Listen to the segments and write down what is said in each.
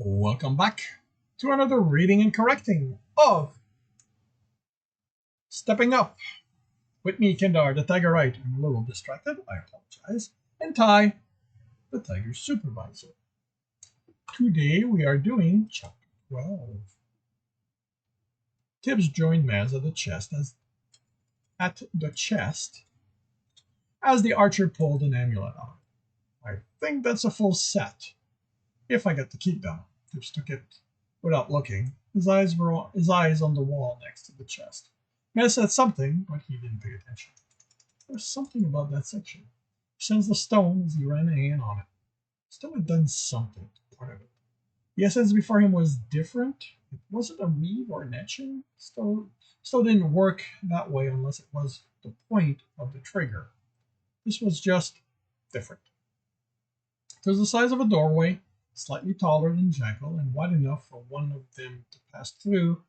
Welcome back to another reading and correcting of Stepping Up with me, Kendar, the Tiger Right. I'm a little distracted, I apologize. And Ty, the Tiger Supervisor. Today we are doing Chapter 12. Tibs joined Maz at the chest as the archer pulled an amulet out. I think that's a full set, if I get the key down. Tibs took it without looking. His eyes on the wall next to the chest. Maz said something, but he didn't pay attention. There's something about that section. He sensed the stone as he ran a hand on it. Still had done something to part of it. The essence before him was different. It wasn't a weave or an etching. Still didn't work that way unless it was the point of the trigger. This was just different. It was the size of a doorway, slightly taller than Jackal, and wide enough for one of them to pass through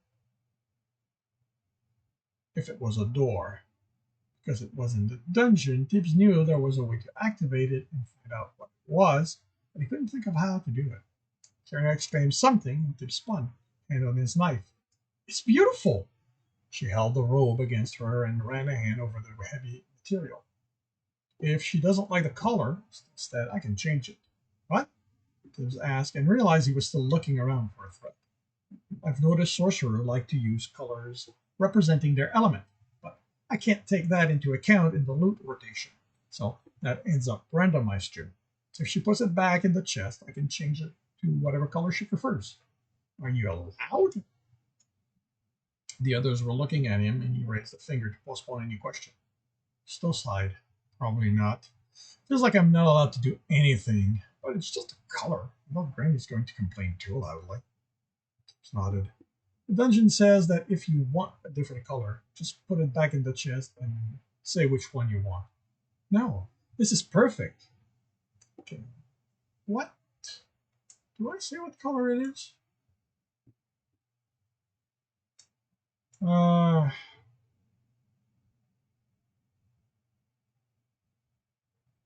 if it was a door. Because it was in the dungeon, Tibs knew there was a way to activate it and find out what it was, but he couldn't think of how to do it. Karina exclaimed something, and Tibs spun, hand on his knife. It's beautiful! She held the robe against her and ran a hand over the heavy material. If she doesn't like the color, instead, I can change it. What? Tibs asked, and realized he was still looking around for a threat. I've noticed sorcerers like to use colors representing their element, but I can't take that into account in the loot rotation, so that ends up randomized too. If she puts it back in the chest, I can change it to whatever color she prefers. Are you allowed? The others were looking at him, and he raised a finger to postpone any question. Still sighed. Probably not. Feels like I'm not allowed to do anything, but it's just a color. Well, Granny's going to complain too loudly. Tips nodded. The dungeon says that if you want a different color, just put it back in the chest and say which one you want. No, this is perfect. Okay. What? Do I say what color it is?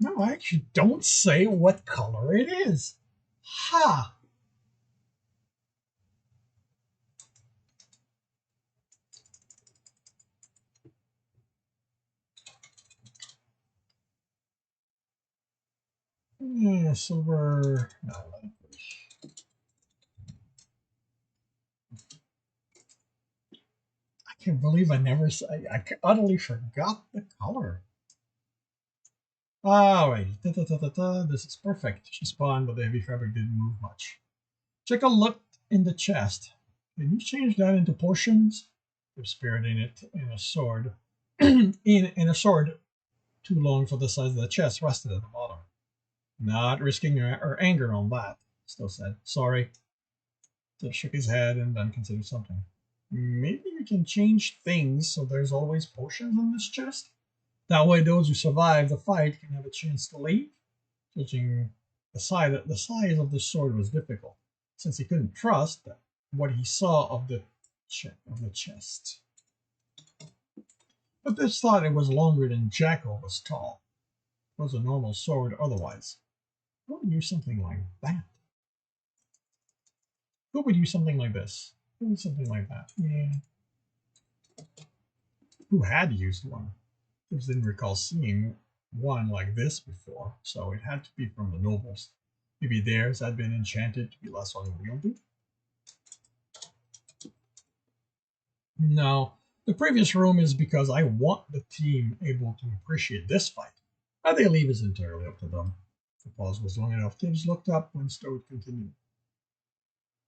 No, I actually don't say what color it is. Ha! Yeah, silver. No, I can't believe I never. I utterly forgot the color. All right, this is perfect. She spun, but the heavy fabric didn't move much. Chica looked in the chest. Can you change that into potions? There's spirit in it, in a sword. in a sword too long for the size of the chest rested at the bottom. Not risking her anger on that, Still said. Sorry. Still shook his head and then considered something. Maybe we can change things so there's always potions in this chest? That way those who survive the fight can have a chance to leave. Judging the size of the sword was difficult, since he couldn't trust what he saw of the chest. But this thought it was longer than Jackal was tall. It was a normal sword otherwise. Who would use something like that? Who would use something like this? Who would something like that? Yeah. Who had used one? I didn't recall seeing one like this before, so it had to be from the nobles. Maybe theirs had been enchanted to be less unwieldy? No, the previous room is because I want the team able to appreciate this fight. How they leave is entirely up to them. The pause was long enough. Tibs looked up when Stowe continued.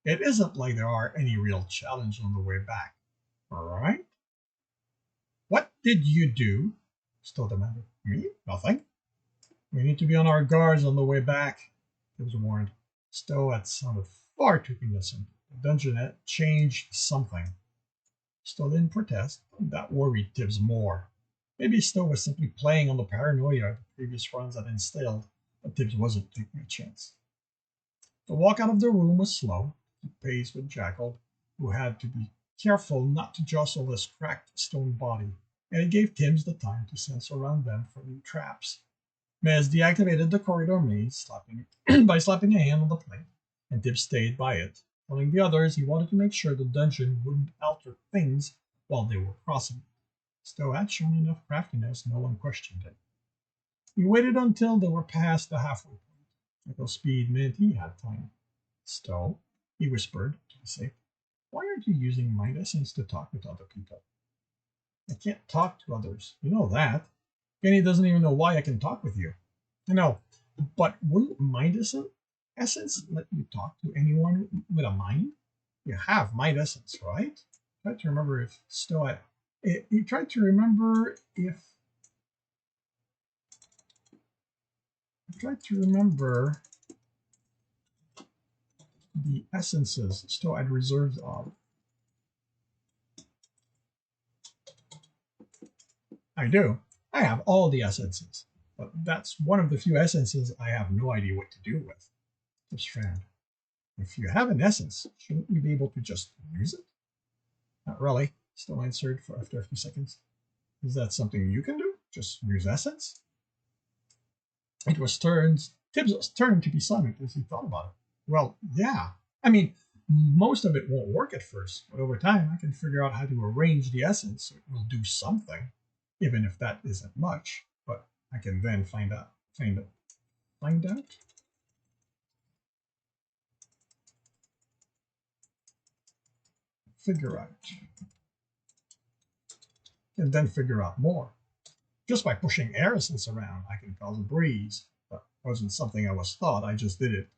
It isn't like there are any real challenges on the way back, alright? What did you do? Stowe demanded. Me? Nothing. We need to be on our guards on the way back, Tibs warned. Stowe had sounded far too innocent. The dungeon had changed something. Stowe didn't protest, but that worried Tibs more. Maybe Stowe was simply playing on the paranoia the previous runs had instilled, but Tibs wasn't taking a chance. The walk out of the room was slow, keep pace with Jackal, who had to be careful not to jostle his cracked stone body, and it gave Tibs the time to sense around them for new traps. Mez deactivated the corridor maze by slapping a hand on the plate. and Tibs stayed by it, telling the others he wanted to make sure the dungeon wouldn't alter things while they were crossing it. Stowe had shown enough craftiness, no one questioned it. He waited until they were past the halfway point. Jekyll's speed meant he had time. Stowe, he whispered to be safe, why aren't you using mind essence to talk with other people? I can't talk to others. You know that. Kenny doesn't even know why I can talk with you. I know, but wouldn't mind essence let you talk to anyone with a mind? You have mind essence, right? I tried to remember if Stowe. He tried to remember if. I tried to remember the essences Stowe had reserves of. I do. I have all the essences, but that's one of the few essences I have no idea what to do with. This friend. If you have an essence, shouldn't you be able to just use it? Not really, Stowe answered after a few seconds. Is that something you can do? Just use essence? It was Tibbs' turn to be silent as he thought about it. Well, yeah. I mean, most of it won't work at first, but over time I can figure out how to arrange the essence so it will do something, even if that isn't much. But I can then find out. Figure out. And then figure out more. Just by pushing air essence around, I can cause a breeze. That wasn't something I was taught, I just did it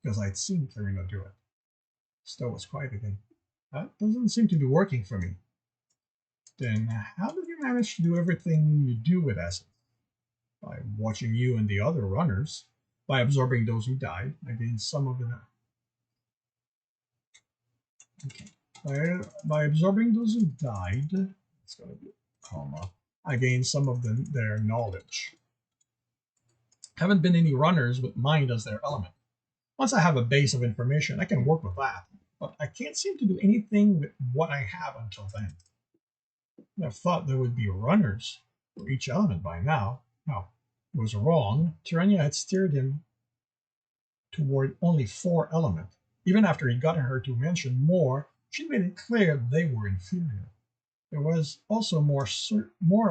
because I'd seen Karina do it. Stowe was quiet again. That doesn't seem to be working for me. Then how did you manage to do everything you do with essence? By watching you and the other runners. By absorbing those who died, I gained some of them. Okay. By absorbing those who died, it's going to be a comma. I gained some of their knowledge. Haven't been any runners with mind as their element. Once I have a base of information, I can work with that, but I can't seem to do anything with what I have until then. I thought there would be runners for each element by now. No, it was wrong. Tirania had steered him toward only 4 elements. Even after he got her to mention more, she made it clear they were inferior. There was also more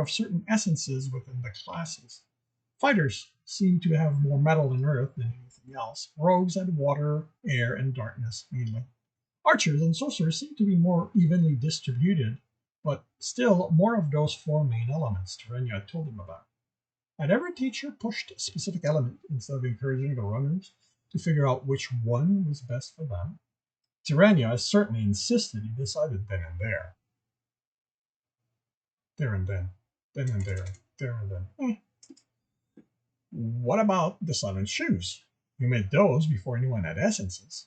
of certain essences within the classes. Fighters seemed to have more metal and earth than anything else. Rogues had water, air, and darkness mainly. Archers and sorcerers seemed to be more evenly distributed, but still more of those 4 main elements Tirania had told him about. Had every teacher pushed a specific element instead of encouraging the runners to figure out which one was best for them? Tirania certainly insisted he decided then and there. There and then and there and then. What about the silent shoes? You made those before anyone had essences.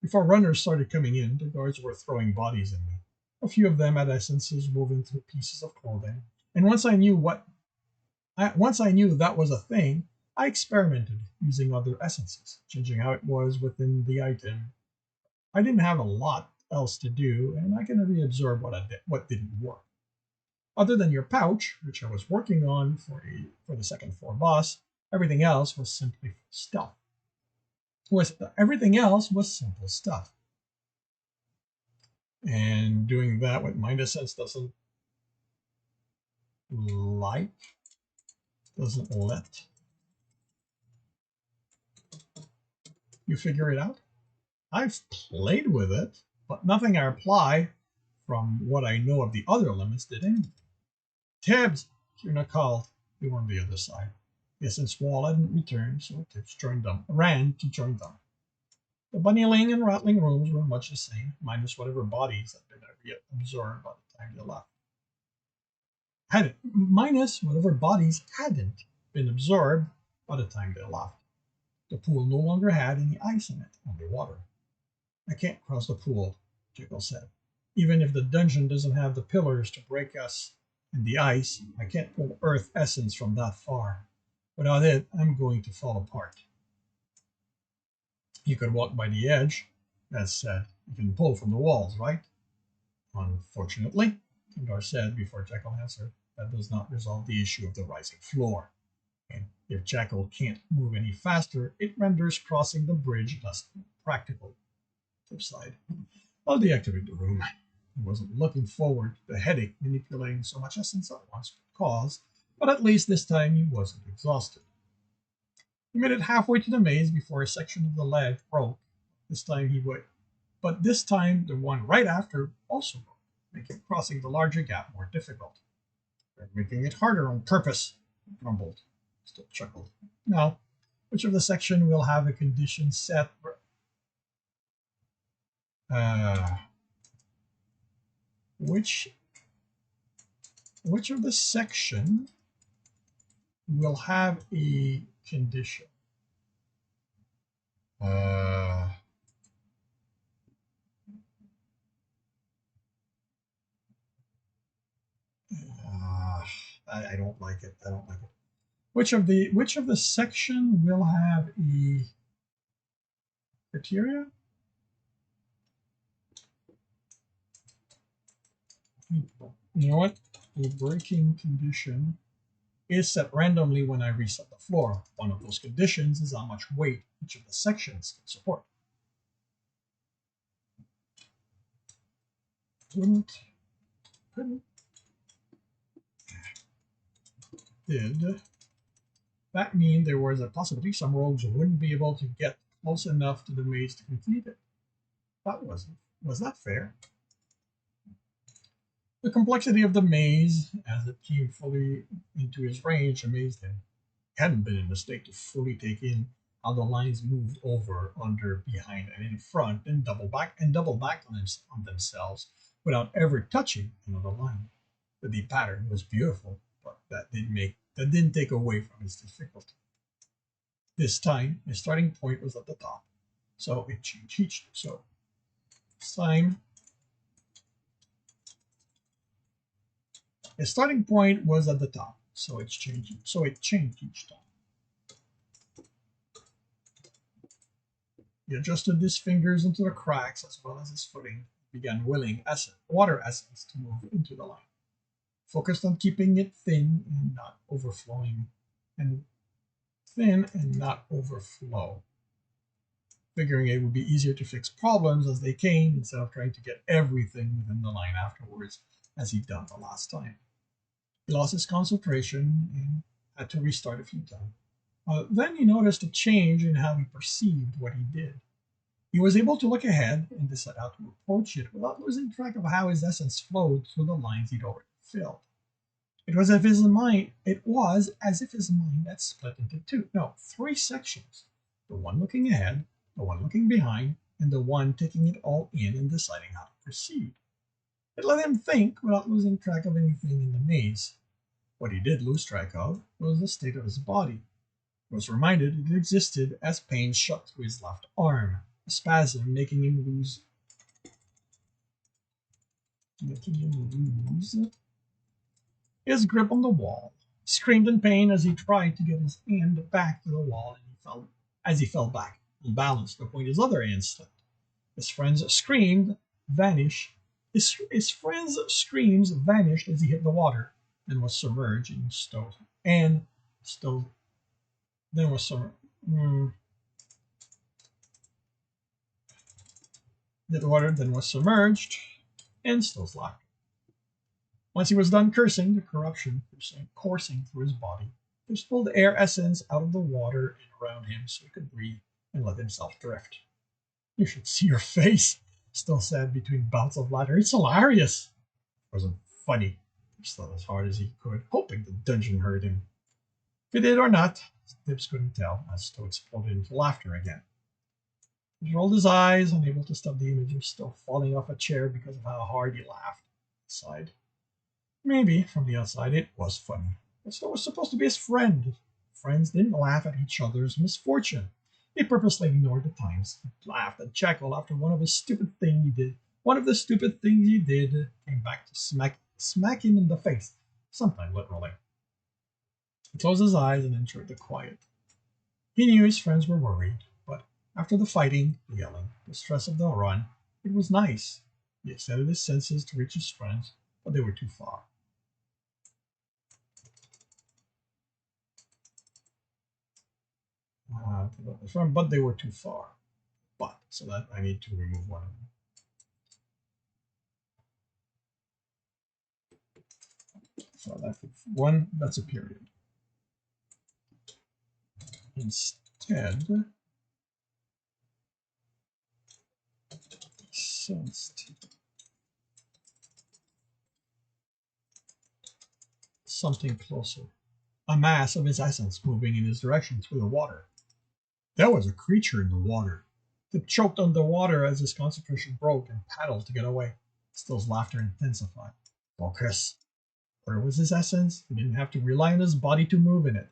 Before runners started coming in, the guards were throwing bodies in me. A few of them had essences woven through pieces of clothing, and once I knew that was a thing, I experimented using other essences, changing how it was within the item. I didn't have a lot else to do, and I can reabsorb what didn't work. Other than your pouch, which I was working on for the second floor boss, everything else was simply stuff. Everything else was simple stuff. And doing that with mind essence doesn't let. You figure it out? I've played with it, but nothing I apply from what I know of the other elements did anything. Tibs, Kierna called. They were on the other side. The essence wall hadn't returned, so Tibs ran to join them. The bunnyling and rattling rooms were much the same, minus whatever bodies had been absorbed by the time they left. Minus whatever bodies hadn't been absorbed by the time they left. The pool no longer had any ice in it, only water. I can't cross the pool, Jekyll said. Even if the dungeon doesn't have the pillars to break us in the ice, I can't pull earth essence from that far. Without it, I'm going to fall apart. You could walk by the edge, as said. You can pull from the walls, right? Unfortunately, Tindar said before Jekyll answered, that does not resolve the issue of the rising floor. And If Jackal can't move any faster, it renders crossing the bridge less practical. Tip side. I'll deactivate the room. He wasn't looking forward to the headache manipulating so much essence at once would cause, but at least this time he wasn't exhausted. He made it halfway to the maze before a section of the ledge broke. This time he would. But this time the one right after also broke, making crossing the larger gap more difficult. They're making it harder on purpose, he grumbled. Still chuckled. Now, which of the section will have a condition set? Which of the section will have a condition? I don't like it. I don't like it. Which of the section will have a criteria? You know what? The breaking condition is set randomly when I reset the floor. One of those conditions is how much weight each of the sections can support. Did that mean there was a possibility some rogues wouldn't be able to get close enough to the maze to complete it? Was that fair? The complexity of the maze, as it came fully into his range, amazed him. He hadn't been in a state to fully take in how the lines moved over, under, behind, and in front, and double back on themselves without ever touching another line. The pattern was beautiful, but that didn't take away from its difficulty. This time, his starting point was at the top, so it changed. So this time, his starting point was at the top, so it changed each time. He adjusted his fingers into the cracks as well as his footing, began willing water essence to move into the line. Focused on keeping it thin and not overflowing, figuring it would be easier to fix problems as they came instead of trying to get everything within the line afterwards, as he'd done the last time. He lost his concentration and had to restart a few times. Then he noticed a change in how he perceived what he did. He was able to look ahead and decide how to approach it without losing track of how his essence flowed through the lines he'd already filled. It was as if his mind had split into three sections. The one looking ahead, the one looking behind, and the one taking it all in and deciding how to proceed. It let him think without losing track of anything in the maze. What he did lose track of was the state of his body. He was reminded it existed as pain shot through his left arm, a spasm making him lose his grip on the wall. He screamed in pain as he tried to get his hand back to the wall, and he fell back, unbalanced, the point his other hand slipped. His friend's screams vanished as he hit the water and was submerged in Stowe's laughter. Once he was done cursing, the corruption coursing through his body, he pulled air essence out of the water and around him so he could breathe and let himself drift. You should see your face, Stowe said between bouts of laughter. It's hilarious. It wasn't funny. He slept as hard as he could, hoping the dungeon heard him. If it did or not, Tibs couldn't tell, as Stowe exploded into laughter again. He rolled his eyes, unable to stop the image of Stowe falling off a chair because of how hard he laughed. He sighed. Maybe, from the outside, it was funny. But Stowe was supposed to be his friend. Friends didn't laugh at each other's misfortune. They purposely ignored the times. He laughed at Jackal after one of the stupid things he did. One of the stupid things he did came back to smack him in the face, sometimes literally. He closed his eyes and enjoyed the quiet. He knew his friends were worried, but after the fighting, the yelling, the stress of the run, it was nice. He extended his senses to reach his friends, but they were too far. but they were too far. But so that I need to remove one of them. So that's one. That's a period. Instead, sensed something closer. A mass of his essence moving in his direction through the water. There was a creature in the water. It choked underwater as his concentration broke and paddled to get away. Still's laughter intensified. Focus. Where was his essence? He didn't have to rely on his body to move in it.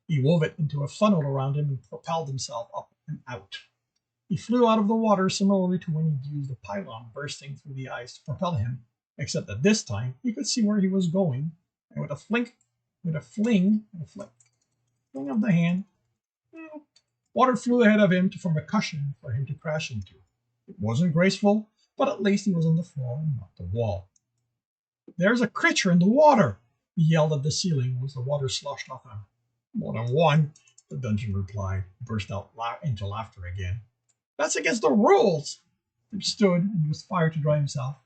He wove it into a funnel around him and propelled himself up and out. He flew out of the water similarly to when he'd used the pylon bursting through the ice to propel him, except that this time he could see where he was going, and with a fling of the hand, water flew ahead of him to form a cushion for him to crash into. It wasn't graceful, but at least he was on the floor and not the wall. There's a creature in the water! He yelled at the ceiling as the water sloshed off him. More than one, the dungeon replied, burst out into laughter again. That's against the rules! He stood and used fire to dry himself,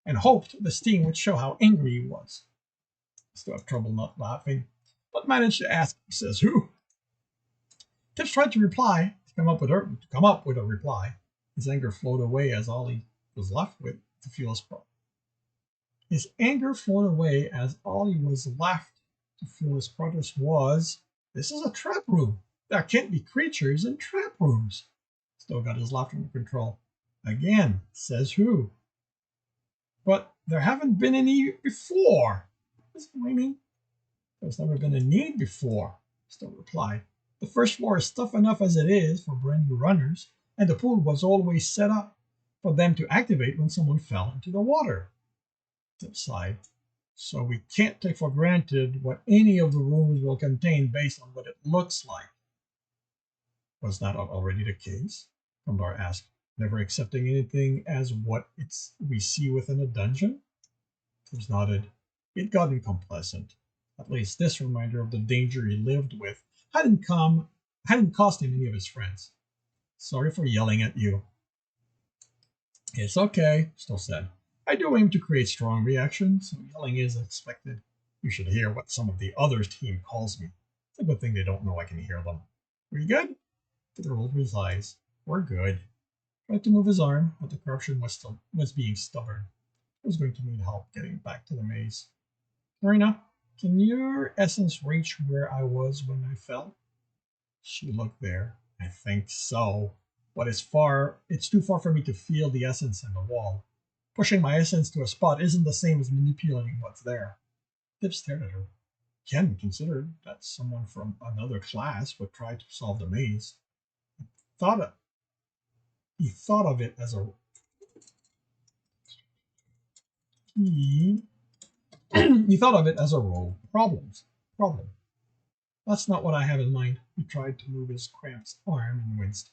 and hoped the steam would show how angry he was. Still have trouble not laughing, but managed to ask, says who? Tibs tried to come up with a reply. His anger flowed away as all he was left with to feel his protest was, this is a trap room. There can't be creatures in trap rooms. Still got his laughter under control. Again, says who? But there haven't been any before. What's meaning? There's never been a need before, Still replied. The first floor is tough enough as it is for brand new runners, and the pool was always set up for them to activate when someone fell into the water. Tibs sighed. So we can't take for granted what any of the rooms will contain based on what it looks like. Was that already the case? Kandar asked, never accepting anything as what we see within a dungeon. Tibs nodded. It got incomplacent. At least this reminder of the danger he lived with hadn't cost him any of his friends. Sorry for yelling at you. It's okay, Still said. I do aim to create strong reactions, so yelling is expected. You should hear what some of the other team calls me. It's a good thing they don't know I can hear them. Are you good? Peter rolled his eyes. We're good. Tried to move his arm, but the corruption was being stubborn. I was going to need help getting back to the maze. Karina, can your essence reach where I was when I fell? She looked there. I think so. But it's too far for me to feel the essence in the wall. Pushing my essence to a spot isn't the same as manipulating what's there. Tibs stared at her. Ken considered that someone from another class would try to solve the maze. He thought of it as a role problem. That's not what I have in mind. He tried to move his cramped arm and winced.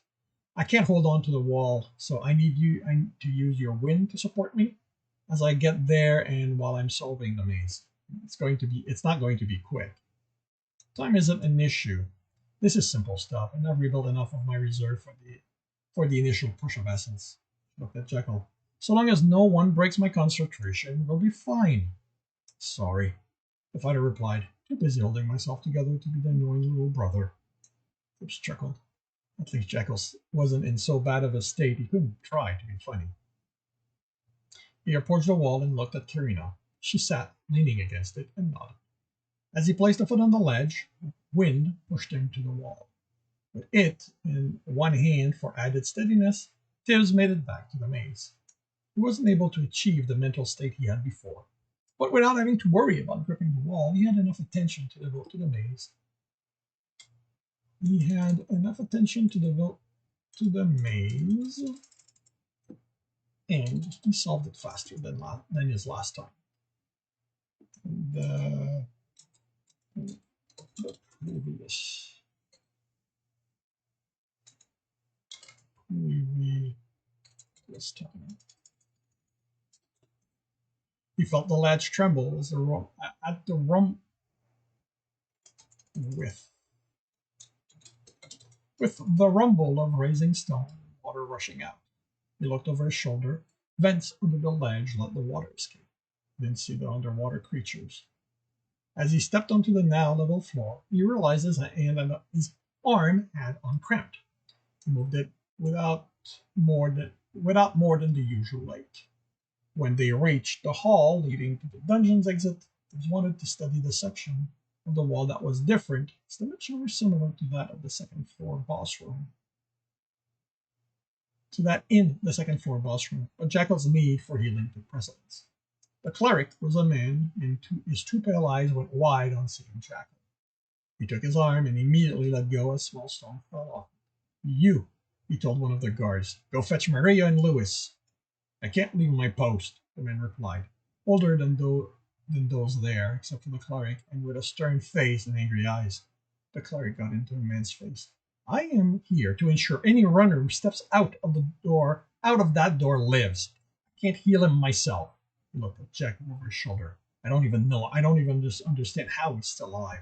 I can't hold on to the wall, so I need to use your wind to support me as I get there and while I'm solving the maze. It's not going to be quick. Time isn't an issue. This is simple stuff, and I've rebuilt enough of my reserve for the initial push of essence. Looked at Jekyll. So long as no one breaks my concentration, we'll be fine. Sorry, the fighter replied, too busy holding myself together to be the annoying little brother. Tibs chuckled. At least Jekyll wasn't in so bad of a state he couldn't try to be funny. He approached the wall and looked at Karina. She sat, leaning against it, and nodded. As he placed a foot on the ledge, wind pushed him to the wall. With it in one hand for added steadiness, Tibs made it back to the maze. He wasn't able to achieve the mental state he had before, but without having to worry about gripping the wall, he had enough attention to devote to the maze. And he solved it faster than his last time. The previous time. He felt the latch tremble as at the rum with. with the rumble of raising stone and water rushing out. He looked over his shoulder. Vents under the ledge let the water escape. He didn't see the underwater creatures. As he stepped onto the now level floor, he realized his hand and his arm had uncramped. He moved it without more than the usual ache. When they reached the hall leading to the dungeon's exit, Tibbs wanted to study the section of the wall that was different, as the dimensions were similar to that of the second floor boss room. To that in the second floor boss room, but Jackal's need for healing took precedence. The cleric was a man, and his two pale eyes went wide on seeing Jackal. He took his arm and immediately let go as small stone fell off. You, he told one of the guards, go fetch Maria and Lewis. I can't leave my post, the man replied, older than those there, except for the cleric, and with a stern face and angry eyes. The cleric got into the man's face. I am here to ensure any runner who steps out of that door lives. I can't heal him myself. He looked at Jack over his shoulder. I don't even understand how he's still alive.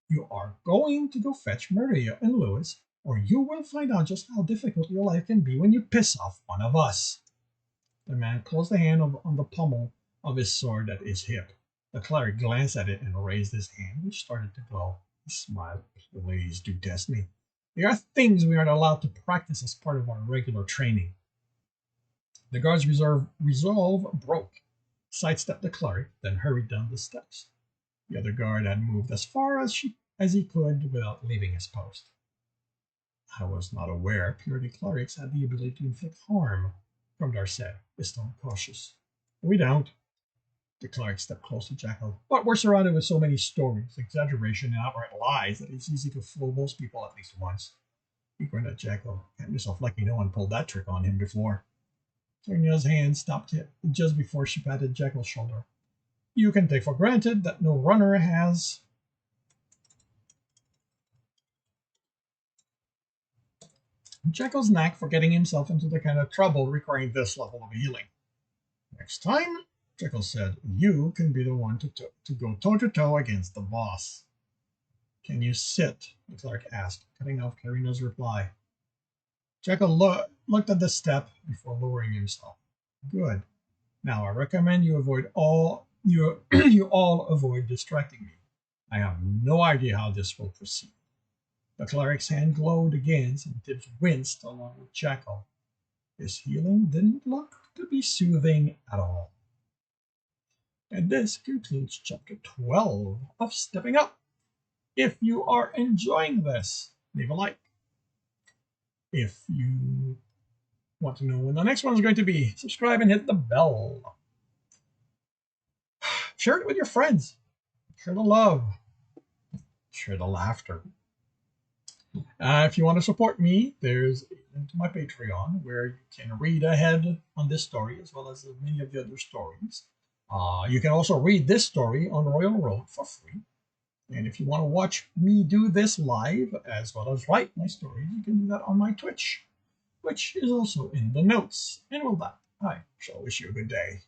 You are going to go fetch Maria and Lewis, or you will find out just how difficult your life can be when you piss off one of us. The man closed the hand on the pommel of his sword at his hip. The cleric glanced at it and raised his hand, which started to glow. He smiled. Please do test me. There are things we aren't allowed to practice as part of our regular training. The guard's resolve broke. Sidestepped the cleric, then hurried down the steps. The other guard had moved as far as he could without leaving his post. I was not aware purity clerics had the ability to inflict harm, Grumdar said, his tone cautious. We don't. The cleric stepped close to Jackal. But we're surrounded with so many stories, exaggeration, and outright lies that it's easy to fool most people at least once. He grinned at Jackal. Count yourself lucky no one pulled that trick on him before. Serenia's hand stopped it just before she patted Jackal's shoulder. You can take for granted that no runner has. Jackal's knack for getting himself into the kind of trouble requiring this level of healing. Next time, Jackal said, you can be the one to go toe-to-toe against the boss. Can you sit? The cleric asked, cutting off Karina's reply. Jackal looked at the step before lowering himself. Good. Now I recommend you all avoid distracting me. I have no idea how this will proceed. The cleric's hand glowed again, and Tibbs winced along with Jackal. His healing didn't look to be soothing at all. And this concludes chapter 12 of Stepping Up. If you are enjoying this, leave a like. If you want to know when the next one is going to be, subscribe and hit the bell. Share it with your friends. Share the love. Share the laughter. If you want to support me, there's a link to my Patreon where you can read ahead on this story as well as many of the other stories. You can also read this story on Royal Road for free. And if you want to watch me do this live as well as write my stories, you can do that on my Twitch, which is also in the notes. And with that, I shall wish you a good day.